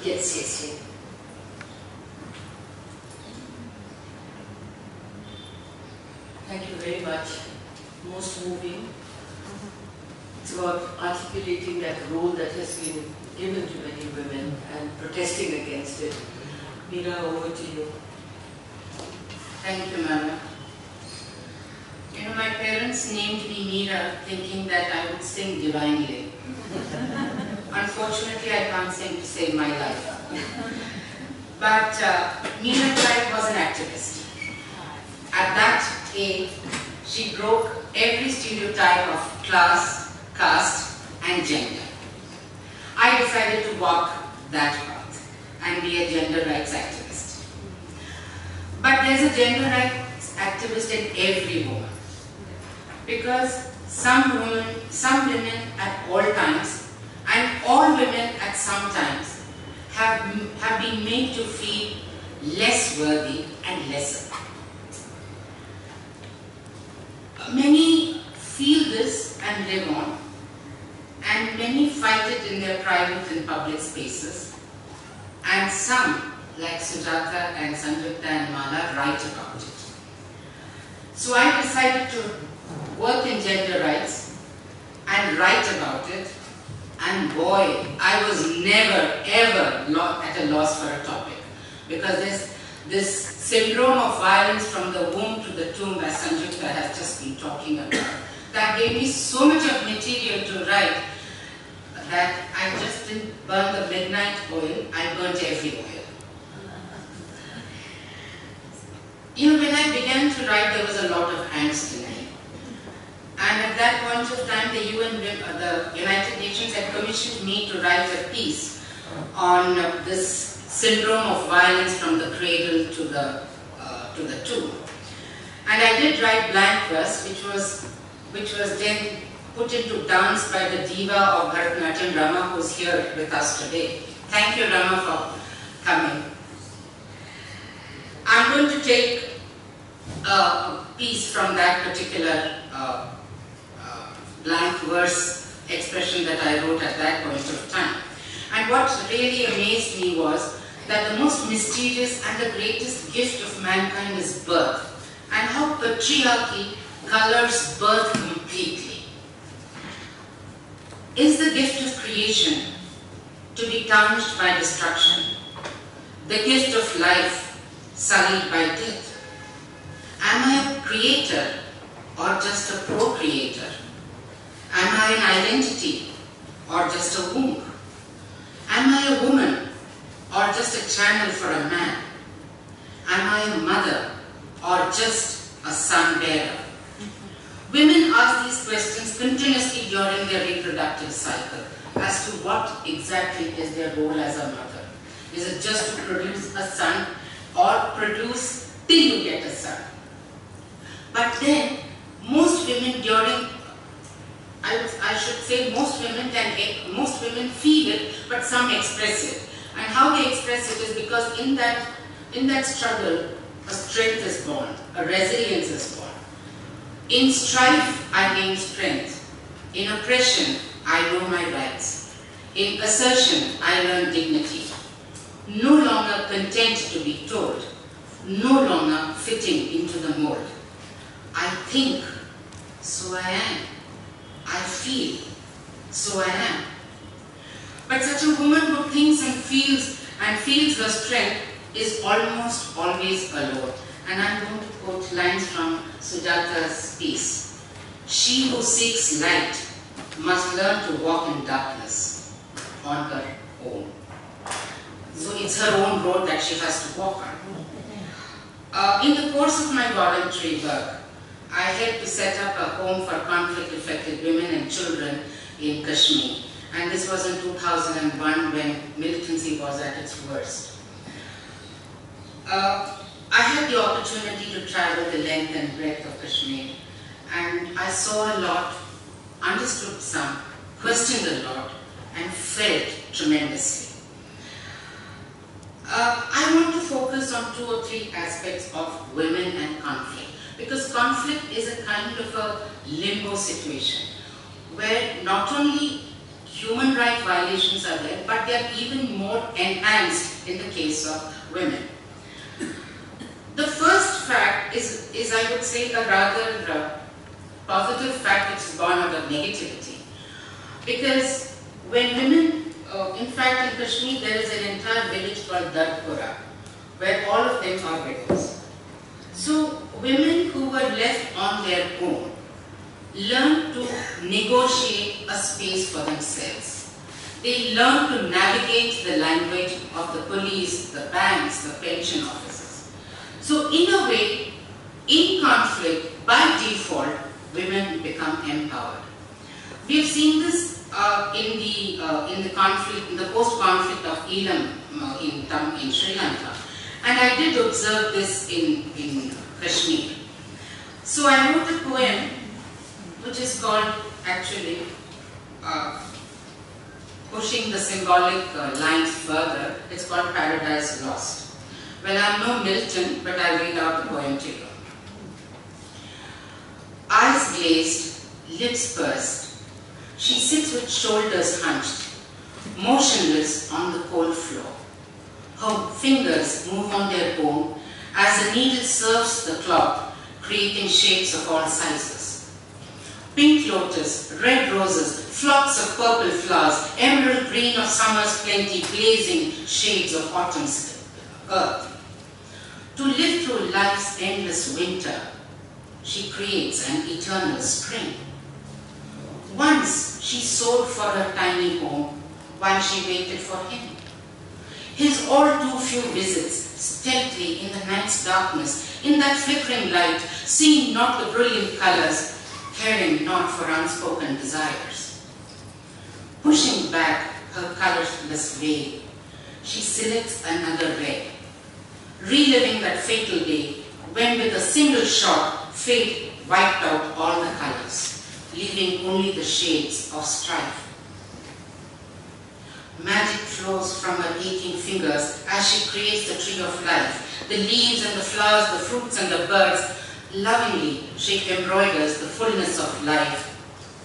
Yes, yes, yes. Thank you very much. Most moving. It's about articulating that role that has been given to many women and protesting against it. Meera, over to you. Thank you, Mama. You know, my parents named me Meera thinking that I would sing divinely. Unfortunately, I can't sing to save my life. But Meera Tribe was an activist. At that age, she broke every stereotype of class, caste, and gender. I decided to walk that path and be a gender rights activist. But there's a gender rights activist in every woman. Because some women at all times, and all women at some times, have been made to feel less worthy and lesser. Many feel this and live on, and many fight it in their private and public spaces, and some, like Sujata and Sanjukta and Mala, write about it. So I decided to work in gender rights and write about it, and boy, I was never ever at a loss for a topic, because there's this syndrome of violence from the womb to the tomb, as Sanjukta has just been talking about, that gave me so much of material to write that I just didn't burn the midnight oil, I burnt every oil. You know, when I began to write, there was a lot of angst in me. And at that point of time, the United Nations had commissioned me to write a piece on this syndrome of violence from the cradle to the tomb. And I did write blank verse, which was then put into dance by the diva of Bharatanatyam, Rama, who's here with us today. Thank you, Rama, for coming. I'm going to take a piece from that particular blank verse expression that I wrote at that point of time. And what really amazed me was that the most mysterious and the greatest gift of mankind is birth, and how patriarchy colors birth completely. Is the gift of creation to be tarnished by destruction? The gift of life sullied by death? Am I a creator or just a procreator? Am I an identity or just a womb? Am I a woman or just a channel for a man? Am I a mother or just a son bearer? Women ask these questions continuously during their reproductive cycle as to what exactly is their role as a mother. Is it just to produce a son or produce till you get a son? But then most women most women feel it, but some express it. And how they express it is because in that struggle, a strength is born, a resilience is born. In strife, I gain strength. In oppression, I know my rights. In assertion, I learn dignity. No longer content to be told, no longer fitting into the mold. I think, so I am. I feel, so I am. But such a woman who thinks and feels her strength is almost always alone. And I'm going to quote lines from Sujata's piece. She who seeks light must learn to walk in darkness on her own. So it's her own road that she has to walk on. In the course of my voluntary work, I helped to set up a home for conflict-affected women and children in Kashmir. And this was in 2001 when militancy was at its worst. I had the opportunity to travel the length and breadth of Kashmir, and I saw a lot, understood some, questioned a lot, and felt tremendously. I want to focus on 2 or 3 aspects of women and conflict, because conflict is a kind of a limbo situation where not only human rights violations are there, but they are even more enhanced in the case of women. The first fact is I would say, a rather positive fact which is born out of negativity. Because when women, in fact in Kashmir there is an entire village called Darpura, where all of them are widows. So women who were left on their own learn to negotiate a space for themselves. They learn to navigate the language of the police, the banks, the pension offices. So in a way, in conflict, by default, women become empowered. We have seen this in the conflict, in the post-conflict of Elam in Sri Lanka, and I did observe this in Kashmir. So I wrote a poem which is called, actually, pushing the symbolic lines further. It's called Paradise Lost. Well, I'm no Milton, but I'll read out the poem to you. Eyes glazed, lips pursed, she sits with shoulders hunched, motionless on the cold floor. Her fingers move on their own as the needle serves the cloth, creating shapes of all sizes. Pink lotus, red roses, flocks of purple flowers, emerald green of summer's plenty, blazing shades of autumn's earth. To live through life's endless winter, she creates an eternal spring. Once she soared for her tiny home while she waited for him. His all too few visits, stealthily in the night's darkness, in that flickering light, seeing not the brilliant colors, caring not for unspoken desires. Pushing back her colorless veil, she selects another red, reliving that fatal day when with a single shot, fate wiped out all the colors, leaving only the shades of strife. Magic flows from her aching fingers as she creates the tree of life. The leaves and the flowers, the fruits and the birds, lovingly she embroiders the fullness of life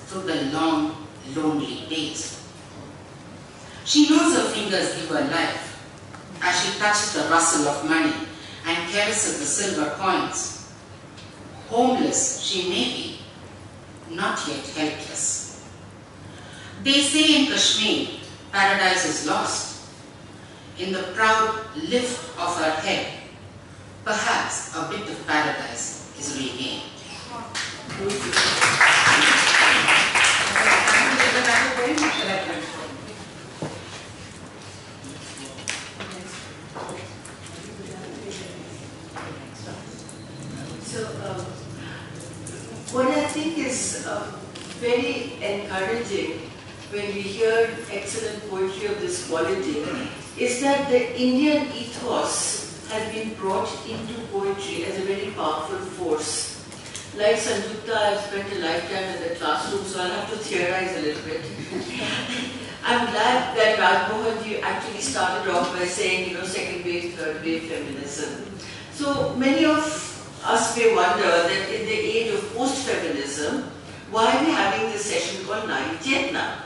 through the long, lonely days. She knows her fingers give her life as she touches the rustle of money and caresses the silver coins. Homeless she may be, not yet helpless. They say in Kashmir, paradise is lost. In the proud lift of her head, perhaps a bit of paradise is regained. So, what I think is very encouraging when we hear excellent poetry of this quality is that the Indian ethos has been brought into poetry as a very powerful force. Like Sanjukta, I've spent a lifetime in the classroom, so I'll have to theorize a little bit. I'm glad that Rajmohanji actually started off by saying, second wave, third wave feminism. So many of us may wonder that in the age of post-feminism, why are we having this session called Nari Chetna?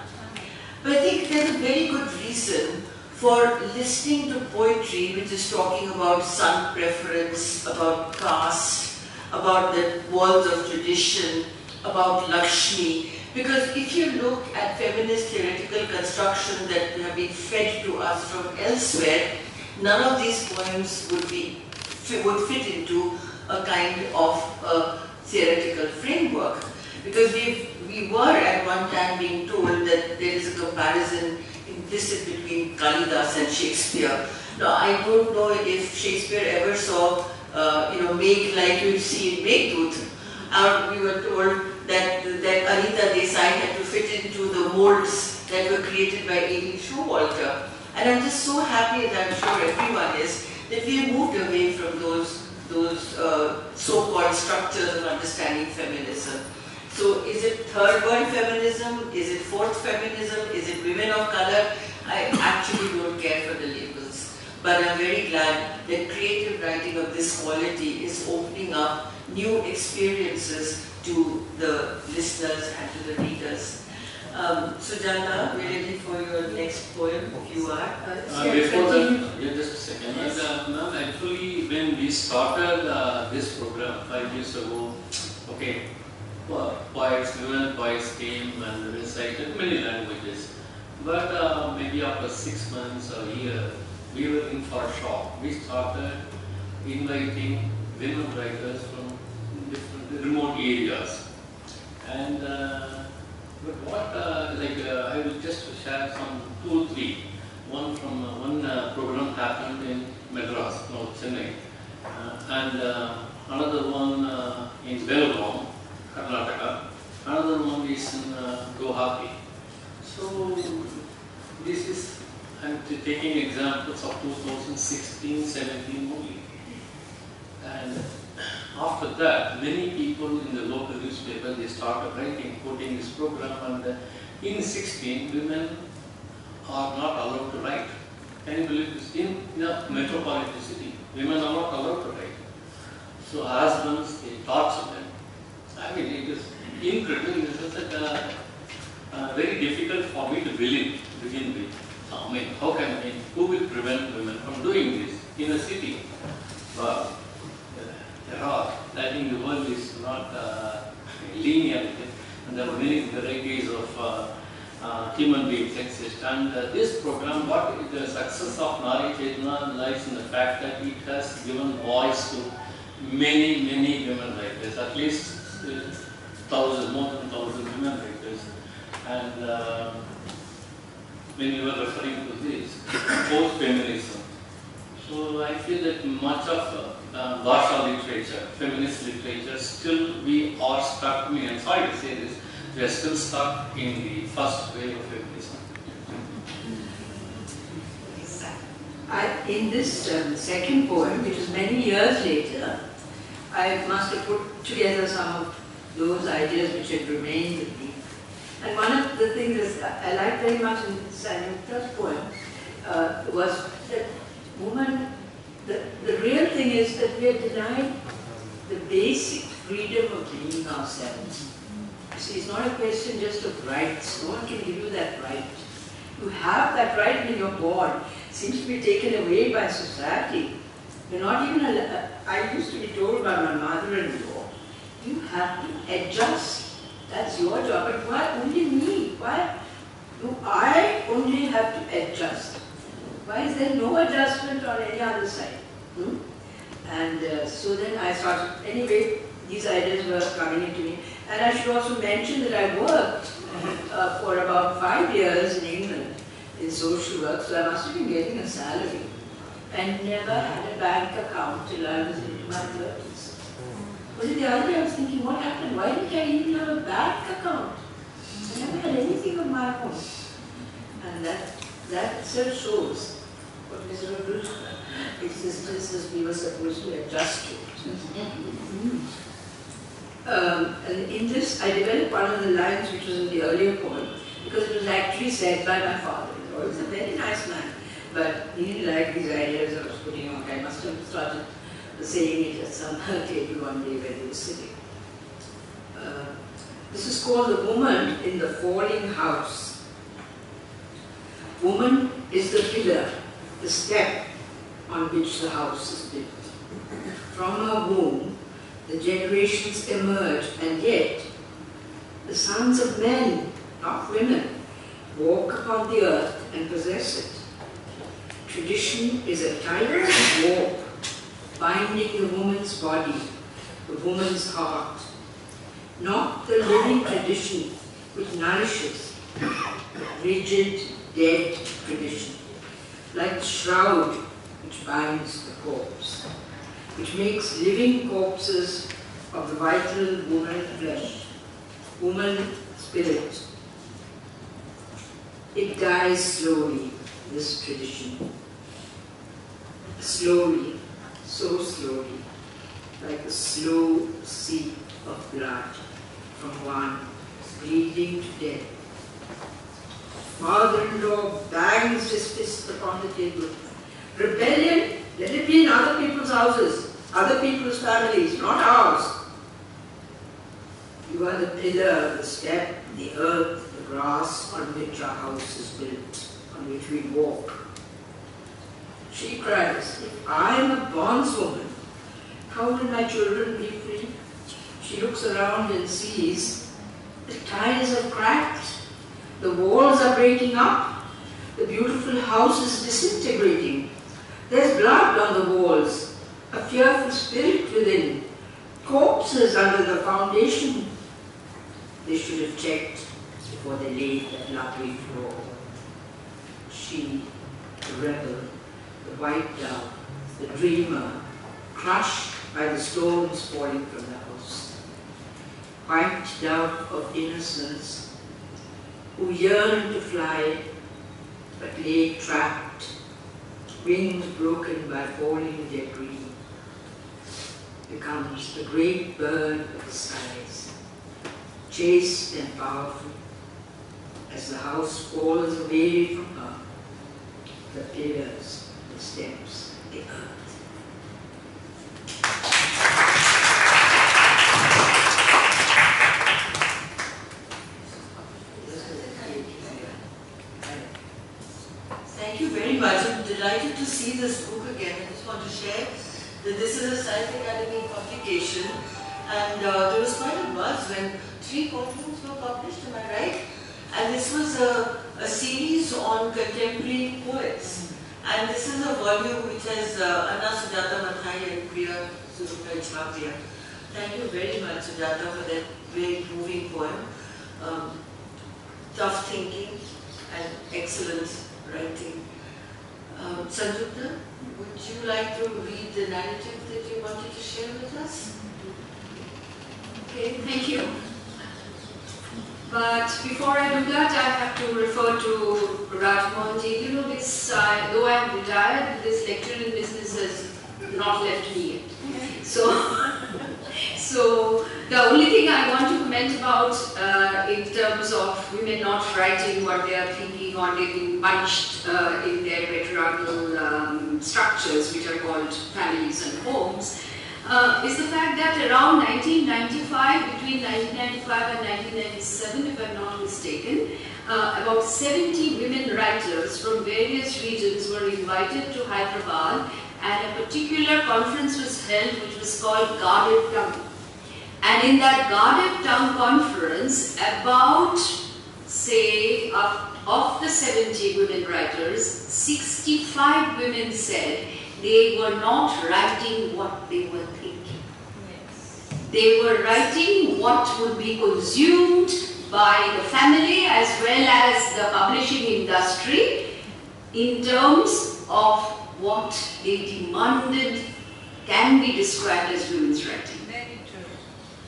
But I think there's a very good reason for listening to poetry which is talking about sun preference, about caste, about the walls of tradition, about Lakshmi. Because if you look at feminist theoretical construction that have been fed to us from elsewhere, none of these poems would fit into a kind of theoretical framework. Because we were at one time being told that there is a comparison implicit between Kalidas and Shakespeare. Now, I don't know if Shakespeare ever saw, Meg like you see in Meghdut. We were told that Anita Desai had to fit into the molds that were created by Amy Showalter. And I'm just so happy, as I'm sure everyone is, that we have moved away from those so-called structures of understanding feminism. So is it third world feminism? Is it fourth feminism? Is it women of color? I actually don't care for the labels. But I'm very glad that creative writing of this quality is opening up new experiences to the listeners and to the readers. Sujata, we're ready for your next poem, if you are. Before that, just a second. Yes. Ma'am, actually, when we started this program 5 years ago, okay, poets, women poets came and recited many languages. But maybe after 6 months or a year, we were in for a shock. We started inviting women writers from different remote areas. And but what, I will just share some 2 or 3. One program happened in Madras, North Chennai, and another one in Belgaum, Karnataka. Another one is in Guwahati. So this is, I'm taking examples of 2016, 17 only. And after that, many people in the local newspaper, they started writing, quoting this program, and in 16, women are not allowed to write. Can you believe this? In a metropolitan city, women are not allowed to write. So husbands, they torture them. I mean, it is incredible. It is very difficult for me to believe, begin with. I mean, who will prevent women from doing this in a city? But there are, I think the world is not linear, and there are many varieties of human beings exist. And this program, the success of Nari Chetna lies in the fact that it has given voice to many, many women writers, at least 1,000, more than 1,000 women writers. And when you were referring to this, post-feminism, so I feel that much of Bhasha literature, feminist literature, still we are stuck, I'm sorry to say this, we are still stuck in the first wave of feminism. In this second poem, which is many years later, I must have put together some of those ideas which had remained with me. And one of the things that I like very much in Sahitya's poem was that woman, the real thing is that we are denied the basic freedom of being ourselves. See, it's not a question just of rights. No one can give you that right. You have that right when you're born. It seems to be taken away by society. You're not even I used to be told by my mother-in-law, you have to adjust. That's your job. But why only me? Why do I only have to adjust? Why is there no adjustment on any other side? And so then I started, anyway, these ideas were coming into me. And I should also mention that I worked for about 5 years in England in social work, so I must have been getting a salary. And never had a bank account till I was into my 30s. But the other day I was thinking, what happened? Why didn't I even have a bank account? I never had anything of my own. And that itself shows what miserable existence as we were supposed to adjust to. And in this, I developed one of the lines which was in the earlier poem, because it was actually said by my father-in-law. He was a very nice man, but he didn't like these ideas I was putting out. I must have started saying it at some table one day where he was sitting. This is called The Woman in the Falling House. Woman is the pillar, the step on which the house is built. From her womb, the generations emerge, and yet the sons of men, not women, walk upon the earth and possess it. Tradition is a tight warp, binding the woman's body, the woman's heart. Not the living tradition which nourishes, but rigid, dead tradition, like the shroud which binds the corpse, which makes living corpses of the vital woman flesh, woman spirit. It dies slowly, this tradition. Slowly, so slowly, like a slow seep of blood from one bleeding to death. Father-in-law bangs his fist upon the table. Rebellion, let it be in other people's houses, other people's families, not ours. You are the pillar, the step, the earth, the grass on which our house is built, on which we walk. She cries, if I am a bondswoman, how will my children be free? She looks around and sees the ties are cracked, the walls are breaking up, the beautiful house is disintegrating. There's blood on the walls, a fearful spirit within, corpses under the foundation. They should have checked before they laid that lovely floor. She, the rebel, the white dove, the dreamer, crushed by the stones falling from the house. White dove of innocence, who yearned to fly, but lay trapped, wings broken by falling debris, becomes the great bird of the skies, chaste and powerful. As the house falls away from her, the pillars, the steps, the earth. Thank you very much. I'm delighted to see this book again. I just want to share that this is a Sahitya Akademi publication, and there was quite a buzz when 3 volumes were published, am I right? And this was a series on contemporary poets. And this is a volume which has Anna Sujata Mathai and Priya Surupa Chhapriya. Thank you very much, Sujata, for that very moving poem. Tough thinking and excellent writing. Sanjukta, would you like to read the narrative that you wanted to share with us? Okay, thank you. But before I do that, I have to refer to Rajmohanji. You know, this, though I am retired, this lecturing business has not left me yet. So the only thing I want to comment about in terms of women not writing what they are thinking or they being punished in their patriarchal structures, which are called families and homes, is the fact that around 1995, between 1995 and 1997, if I'm not mistaken, about 70 women writers from various regions were invited to Hyderabad, and a particular conference was held which was called Guarded Tongue. And in that Guarded Tongue conference, about, say, of the 70 women writers, 65 women said they were not writing what they were thinking. Yes. They were writing what would be consumed by the family as well as the publishing industry in terms of what they demanded can be described as women's writing. Very true.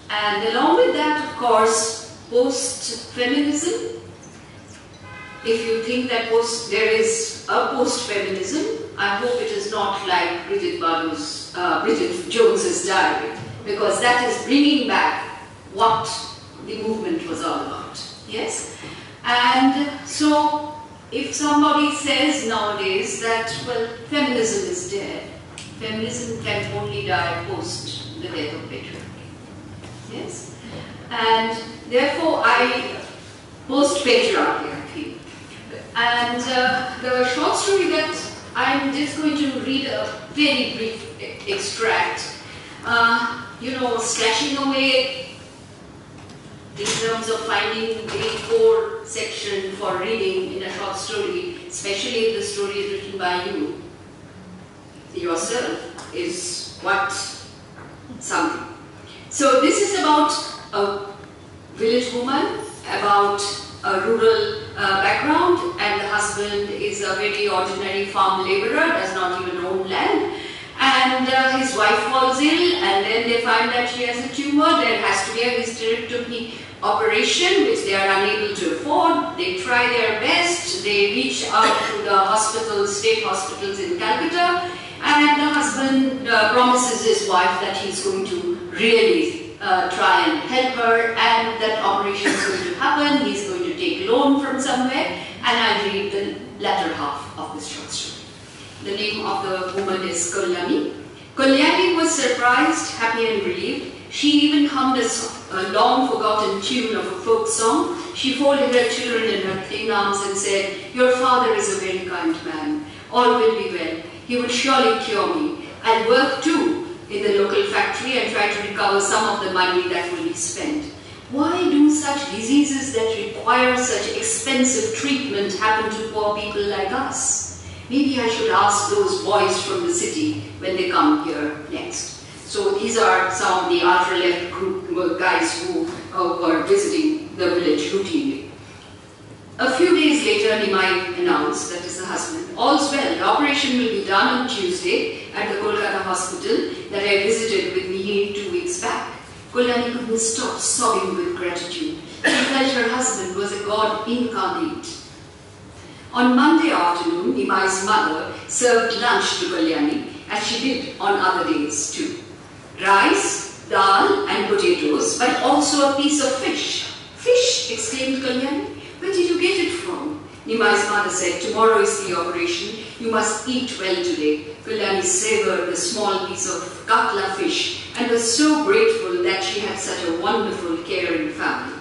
And along with that, of course, post-feminism. If you think that there is a post-feminism, I hope it is not like Bridget Jones's diary, because that is bringing back what the movement was all about. Yes? And so, if somebody says nowadays that, well, feminism is dead, feminism can only die post the death of patriarchy. Yes? And therefore, post-patriarchy, I feel. And the short story that I'm just going to read a very brief extract. You know, slashing away in terms of finding the core section for reading in a short story, especially if the story is written by you yourself, is what something. So this is about a village woman, about a rural background, and the husband is a very ordinary farm laborer, does not even own land, and his wife falls ill, and then they find that she has a tumor. There has to be a hysterectomy operation which they are unable to afford. They try their best, they reach out to the hospitals, state hospitals in Calcutta, and the husband promises his wife that he's going to really try and help her, and that operation is going to happen. He's going to take loan from somewhere, and I'll read the latter half of this short story. The name of the woman is Kalyani. Kalyani was surprised, happy and relieved. She even hummed a a long forgotten tune of a folk song, she folded her children in her thin arms and said, "Your father is a very kind man. All will be well. He will surely cure me. I'll work too in the local factory and try to recover some of the money that will be spent." Why do such diseases that require such expensive treatment happen to poor people like us? Maybe I should ask those boys from the city when they come here next. So these are some of the ultra-left group guys who were visiting the village routinely. A few days later, Nimai announced, that is the husband, "All's well, the operation will be done on Tuesday at the Kolkata hospital that I visited with Mihir 2 weeks back." Kalyani couldn't stop sobbing with gratitude. She felt her husband was a god incarnate. On Monday afternoon, Nimai's mother served lunch to Kalyani, as she did on other days too. Rice, dal and potatoes, but also a piece of fish. "Fish!" exclaimed Kalyani. "Where did you get it from?" Nimai's mother said, "Tomorrow is the operation. You must eat well today." Kalyani savored the small piece of katla fish and was so grateful that she had such a wonderful, caring family.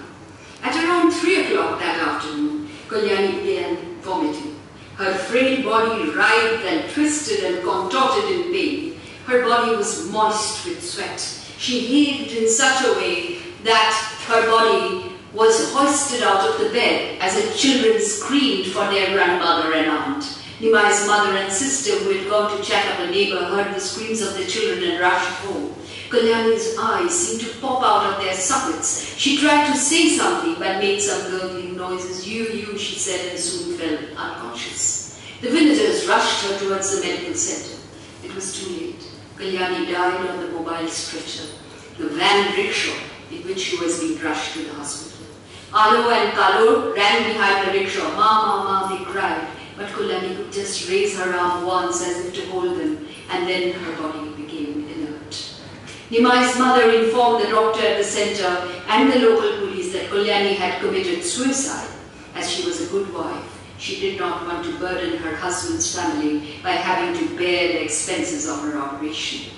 At around 3 o'clock that afternoon, Kalyani began vomiting. Her frail body writhed and twisted and contorted in pain. Her body was moist with sweat. She heaved in such a way that her body was hoisted out of the bed as the children screamed for their grandmother and aunt. Nimai's mother and sister, who had gone to check up a neighbor, heard the screams of the children and rushed home. Kalyani's eyes seemed to pop out of their sockets. She tried to say something but made some gurgling noises. You, she said, and soon fell unconscious. The villagers rushed her towards the medical center. It was too late. Kalyani died on the mobile stretcher, the van rickshaw in which she was being rushed to the hospital. Alo and Kalo ran behind the rickshaw. Ma, they cried. But Kalyani could just raise her arm once as if to hold them, and then her body became inert. Nimai's mother informed the doctor at the center and the local police that Kalyani had committed suicide. As she was a good wife, she did not want to burden her husband's family by having to bear the expenses of her operation.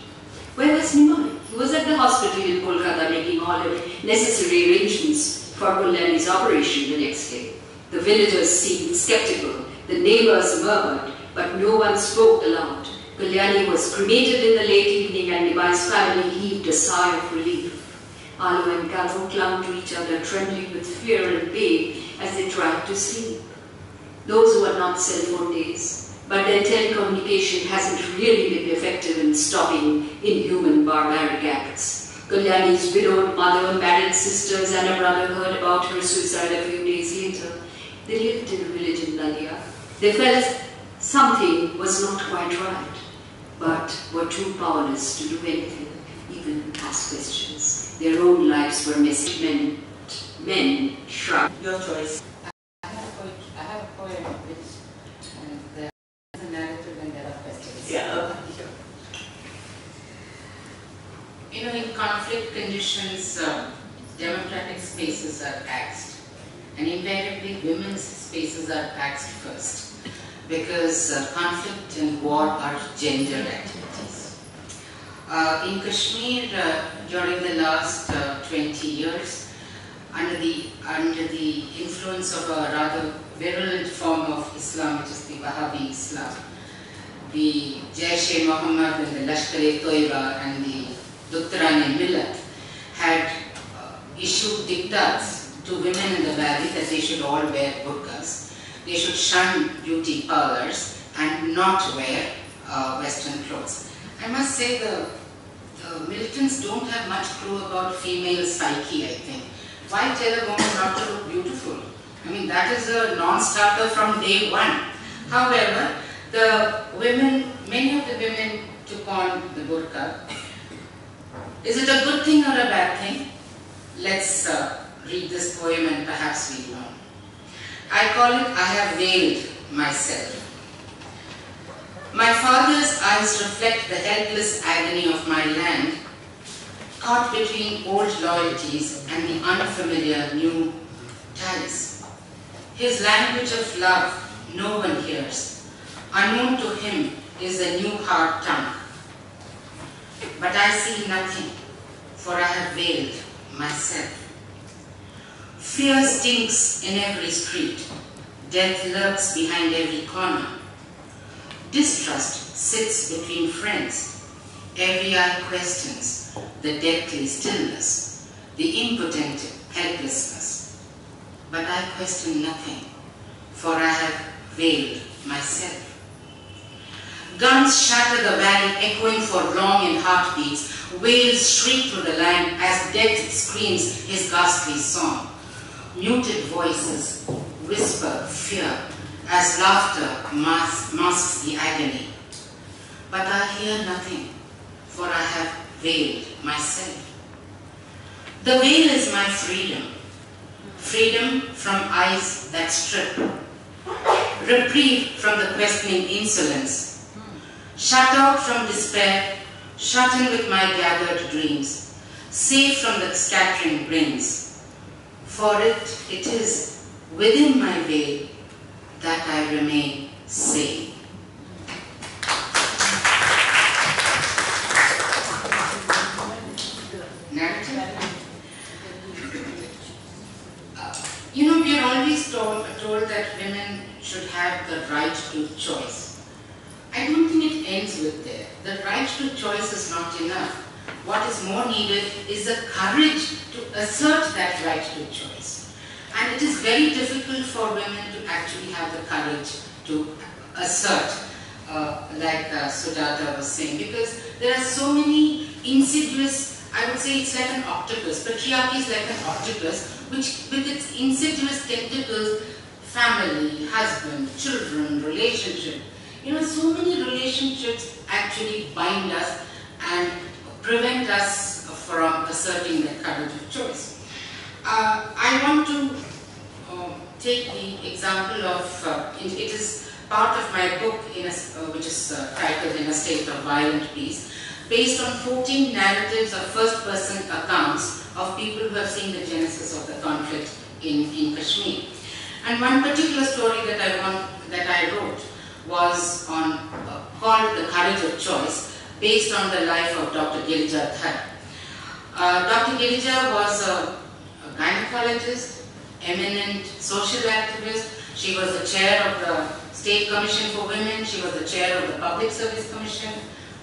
Where was Nimai? He was at the hospital in Kolkata making all the necessary arrangements for Kalyani's operation the next day. The villagers seemed skeptical. The neighbors murmured, but no one spoke aloud. Kalyani was cremated in the late evening and Nimai's family heaved a sigh of relief. Alo and Kalo clung to each other, trembling with fear and pain as they tried to sleep. Those were not cell phone days, but then telecommunication hasn't really been effective in stopping inhuman barbaric acts. Kalyani's widowed mother, married sisters and a brother heard about her suicide a few days later. They lived in a village in Nadia. They felt something was not quite right, but were too powerless to do anything, even ask questions. Their own lives were messy. Men shrugged. Your choice. I have a poem which there is a narrative and there are questions. Yeah. You know, in conflict conditions, democratic spaces are taxed, and invariably women's spaces are taxed first, because conflict and war are gender activities. In Kashmir, during the last 20 years, under the influence of a rather virulent form of Islam, which is the Wahhabi Islam, the Jaish-e-Mohammed and the Lashkar-e-Toiba and the Duktarani Millat had issued diktats to women in the valley that they should all wear burqas, they should shun beauty parlors and not wear Western clothes. I must say the militants don't have much clue about female psyche, I think. Why tell a woman not to look beautiful? I mean, that is a non-starter from day one. However, the women, many of the women took on the burqa. Is it a good thing or a bad thing? Let's read this poem and perhaps we learn. I call it, I have veiled myself. My father's eyes reflect the helpless agony of my land, caught between old loyalties and the unfamiliar new ties. His language of love no one hears. Unknown to him is a new hard tongue. But I see nothing, for I have veiled myself. Fear stinks in every street. Death lurks behind every corner. Distrust sits between friends. Every eye questions the deathly stillness, the impotent helplessness. But I question nothing, for I have veiled myself. Guns shatter the valley, echoing for long in heartbeats. Wails shriek through the land as death screams his ghastly song. Muted voices whisper fear as laughter masks the agony. But I hear nothing, for I have veiled myself. The veil is my freedom. Freedom from eyes that strip. Reprieve from the questioning insolence. Shut out from despair, shut in with my gathered dreams, safe from the scattering winds. For it is within my veil that I remain sane. Narrative? We are always told that women should have the right to choice. I don't think it ends with there. The right to choice is not enough. What is more needed is the courage to assert that right to choice. And it is very difficult for women to actually have the courage to assert, like Sujata was saying, because there are so many insidious, I would say it's like an octopus. Patriarchy is like an octopus, which with its insidious tentacles, family, husband, children, relationship. So many relationships actually bind us and prevent us from asserting that courage of choice. I want to take the example of, it is part of my book, which is titled In a State of Violent Peace, based on 14 narratives of first-person accounts of people who have seen the genesis of the conflict in Kashmir. And one particular story that I wrote was called The Courage of Choice, based on the life of Dr. Girija Dhar. Dr. Girija was a gynecologist, eminent social activist. She was the chair of the State Commission for Women. She was the chair of the Public Service Commission,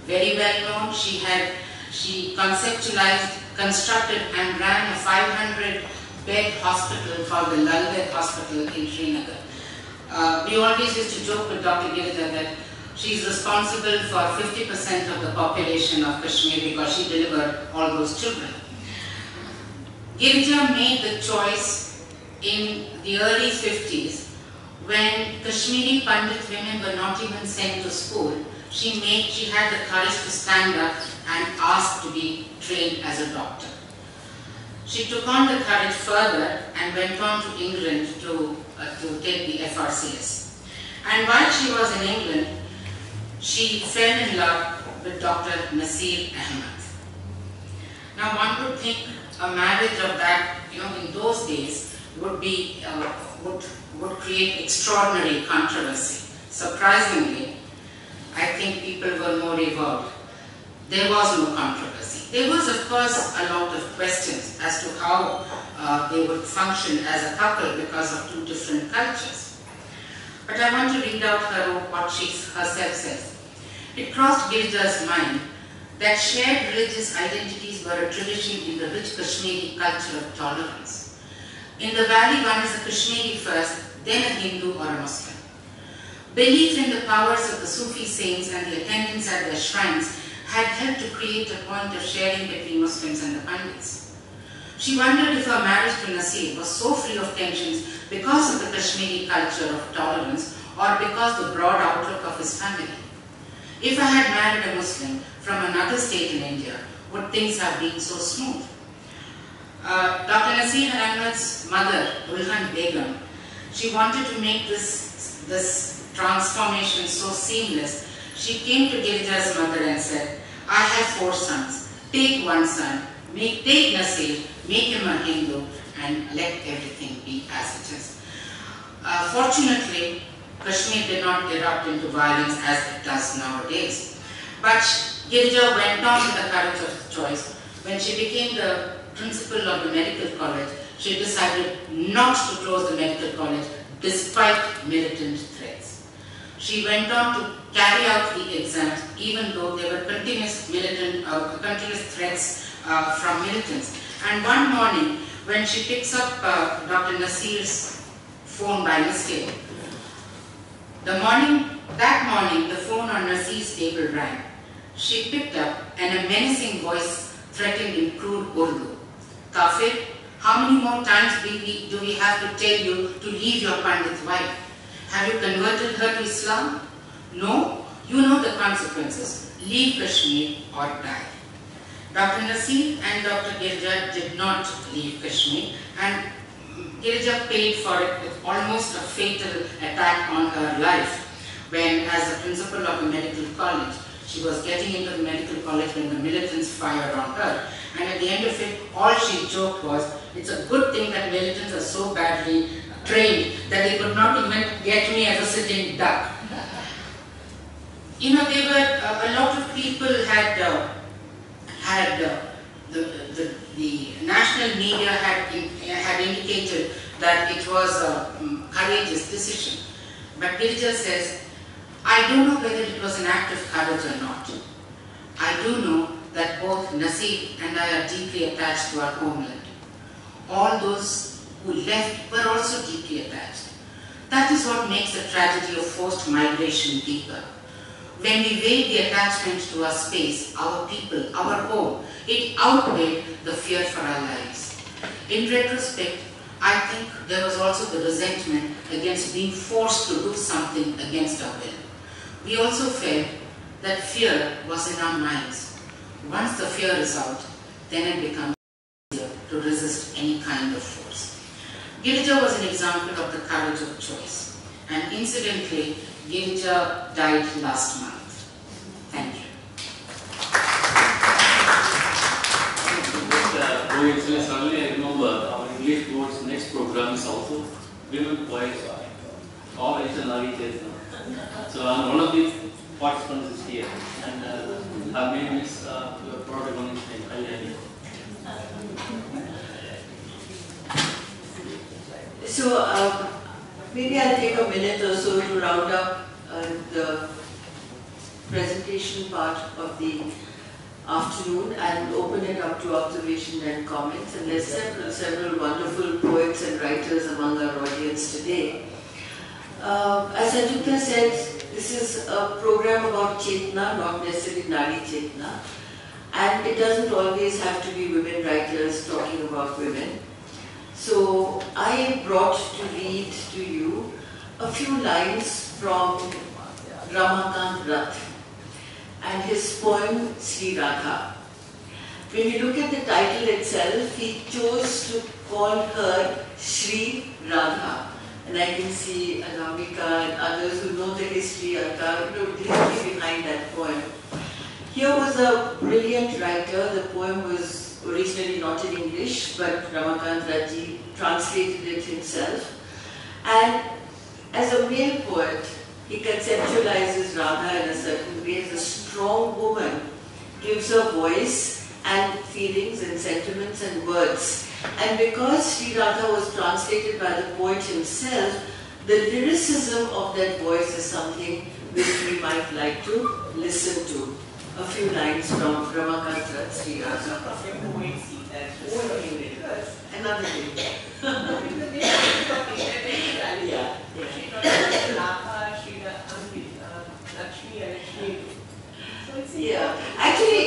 very well known. She conceptualized, constructed and ran a 500-bed hospital called the Lalbeg Hospital in Srinagar. We always used to joke with Dr. Girija that she is responsible for 50% of the population of Kashmir because she delivered all those children. Girija made the choice in the early 50s when Kashmiri Pandit women were not even sent to school. She had the courage to stand up and ask to be trained as a doctor. She took on the courage further and went on to England to take the FRCS. And while she was in England, she fell in love with Dr. Nasir Ahmed. Now one would think a marriage of that, in those days would create extraordinary controversy. Surprisingly, I think people were more evolved. There was no controversy. There was, of course, a lot of questions as to how they would function as a couple because of two different cultures. But I want to read out what she herself says. It crossed Girija's mind that shared religious identities were a tradition in the rich Kashmiri culture of tolerance. In the valley, one is a Kashmiri first, then a Hindu or a Muslim. Belief in the powers of the Sufi saints and the attendance at their shrines had helped to create a point of sharing between Muslims and the Pandits. She wondered if her marriage to Nasir was so free of tensions because of the Kashmiri culture of tolerance or because of the broad outlook of his family. If I had married a Muslim from another state in India, would things have been so smooth? Dr. Nasir Ahmed's mother, Ulhan Begum, she wanted to make this transformation so seamless. She came to Girija's mother and said, I have 4 sons. Take one son, take Nasir, make him a Hindu, and let everything be as it is. Fortunately, Kashmir did not erupt into violence as it does nowadays. But Girija went on with the courage of choice. When she became the principal of the medical college, she decided not to close the medical college despite militant threats. She went on to carry out the exams even though there were continuous threats from militants. And one morning, when she picks up Dr. Nasir's phone by mistake, that morning the phone on Nasir's table rang. She picked up and a menacing voice threatened in crude Urdu. Kafir, how many more times do we have to tell you to leave your Pandit's wife? Have you converted her to Islam? No? You know the consequences. Leave Kashmir or die. Dr. Nasir and Dr. Girija did not leave Kashmir, and Girija paid for it with almost a fatal attack on her life when, as a principal of a medical college, she was getting into the medical college when the militants fired on her. And at the end of it, all she joked was, it's a good thing that militants are so badly trained that they could not even get me as a sitting duck. You know, they were, a lot of people had the national media had indicated that it was a courageous decision. But Girija says, I don't know whether it was an act of courage or not. I do know that both Nasir and I are deeply attached to our homeland. All those who left were also deeply attached. That is what makes the tragedy of forced migration deeper. When we weighed the attachment to our space, our people, our home, it outweighed the fear for our lives. In retrospect, I think there was also the resentment against being forced to do something against our will. We also felt that fear was in our minds. Once the fear is out, then it becomes easier to resist any kind of force. Girija was an example of the courage of choice. And incidentally, Girija died last month. Thank you. Suddenly I remember our English board's next program is also women poets, all Nari. So one of the participants is here, and her name is protagonist Kalyani. So maybe I'll take a minute or so to round up the presentation part of the afternoon and open it up to observation and comments. And there's several wonderful poets and writers among our audience today. As Sahitya said, this is a program about Chetna, not necessarily Nari Chetna. And it doesn't always have to be women writers talking about women. So I brought to read to you a few lines from Ramakant Rath and his poem Sri Radha. When we look at the title itself, he chose to call her Sri Radha. And I can see Anamika and others who know the history of the history behind that poem. Here was a brilliant writer. The poem was originally not in English, but Ramakant Rathi translated it himself. And as a male poet, he conceptualizes Radha in a certain way as a strong woman, gives her voice and feelings and sentiments and words. And because Sri Radha was translated by the poet himself, the lyricism of that voice is something which we might like to listen to. A few lines from Ramakant Rath, Sri Radha. Another day. Yeah, actually,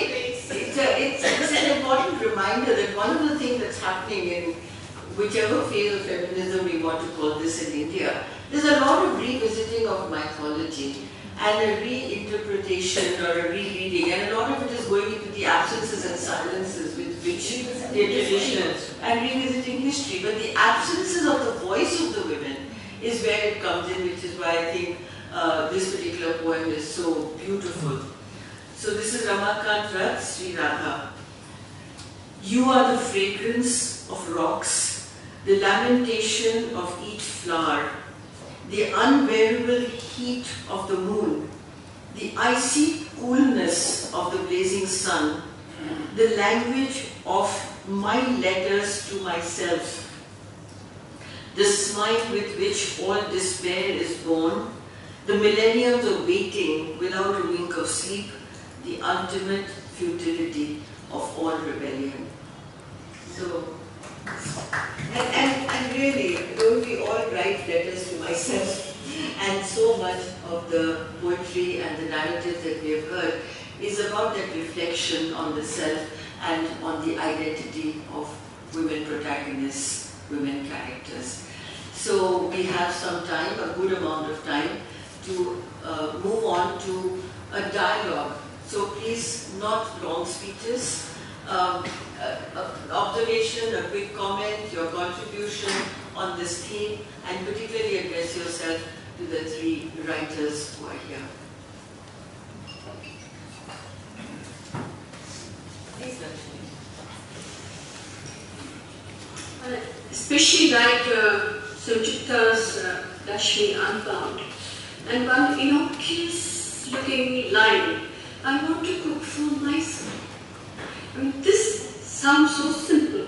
it's an important reminder that one of the things that's happening in whichever phase of feminism we want to call this in India, there's a lot of revisiting of mythology and a reinterpretation or a rereading, and a lot of it is going into the absences and silences with which they're traditional and revisiting history. But the absences of the voice of the women is where it comes in, which is why I think this particular poem is so beautiful. So this is Ramakant Rath, Sri Radha. You are the fragrance of rocks, the lamentation of each flower, the unbearable heat of the moon, the icy coolness of the blazing sun, the language of my letters to myself, the smile with which all despair is born, the millenniums of waiting without a wink of sleep, the ultimate futility of all rebellion. So, and really, don't we all write letters to myself? And so much of the poetry and the narrative that we have heard is about that reflection on the self and on the identity of women protagonists, women characters. So we have some time, a good amount of time, to move on to a dialogue. So please, not long speeches, observation, a quick comment, your contribution on this theme, and particularly address yourself to the three writers who are here. Please, Lakshmi. Especially like Sahitya's Lakshmi Unbound, and one innocuous looking line, I want to cook for myself. I mean, this sounds so simple,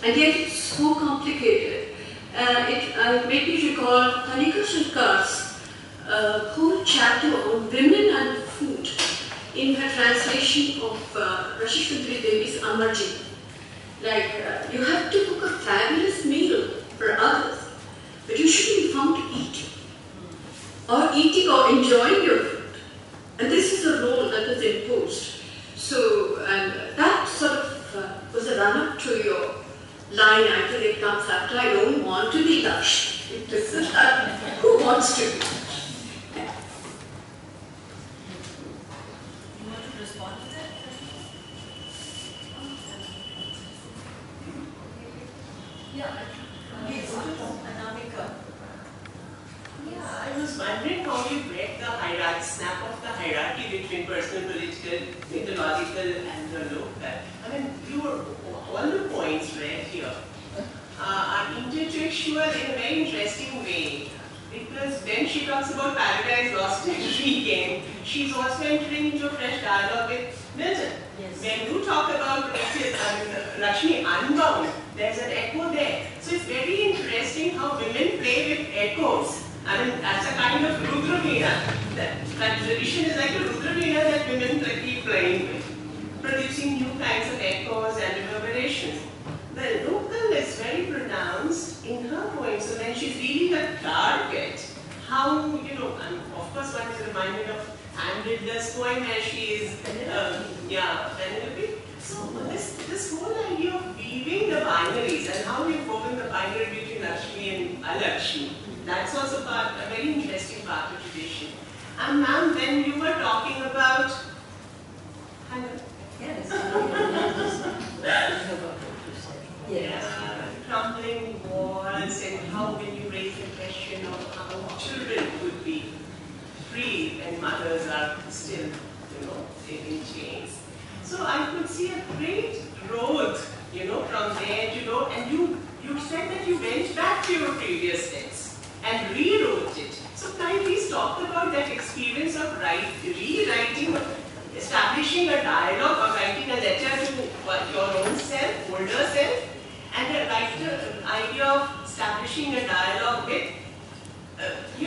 and yet it's so complicated. It made me recall Kanika Sharkar's whole chapter on women and food in her translation of Rashishundri Devi's Amarji. Like, you have to cook a fabulous meal for others, but you shouldn't be found eating or enjoying your food. And this is a role that was imposed. So, and that sort of was a run-up to your line. Actually, it comes after, I don't want to be Lakshmi. Who wants to be? You want to respond to that? Yeah, Anamika. Yeah, I was wondering how you break the hierarchy, snap off the hierarchy between personal, political, mythological, and the local. I mean, all the points read here are intertextual in a very interesting way. Because when she talks about paradise lost and regained, she's also entering into a fresh dialogue with Milton. Yes. When you talk about Lakshmi Unbound, there's an echo there. So it's very interesting how women play with echoes. I mean, that's a kind of Rudraveena. That tradition is like a Rudraveena that women keep playing with, producing new kinds of echoes and reverberations. The local is very pronounced in her poems. So when she's really a target, how, you know, and of course one is reminded of Anne Riddler's poem where she is, Penelope. So this whole idea of weaving the binaries and how we've woven the binary between Lakshmi and Alakshmi, that's also a very interesting part of tradition. And ma'am, when you were talking about, crumbling walls and how when you raise the question of how children could be free and mothers are still, you know, in chains. So I could see a great growth, you know, from there to go. And you said that you went back to your previous text and rewrote it. So can you please talk about that experience of rewriting, establishing a dialogue or writing a letter to your own self, older self, and the idea of establishing a dialogue with,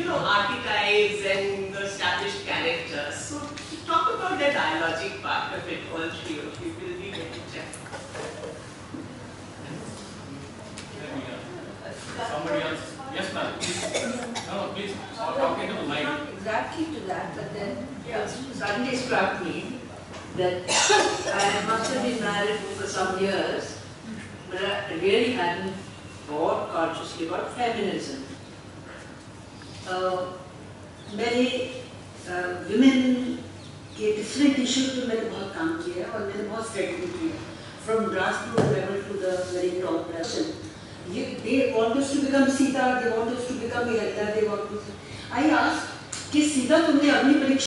archetypes and established characters. So talk about the dialogic part of it, all three of you will be very interesting. Somebody else? Yes, ma'am. No, please. Talking to the mic. Not exactly to that, but then suddenly struck me that I must have been married for some years, but I really hadn't thought consciously about feminism. मैंने women के different issues पे मैंने बहुत काम किया और मैंने बहुत study किया from grassroots level to the very top level. They want us to become Sita, they want us to become Yadda, they want us. I asked कि सीता तुमने अपनी परीक्षा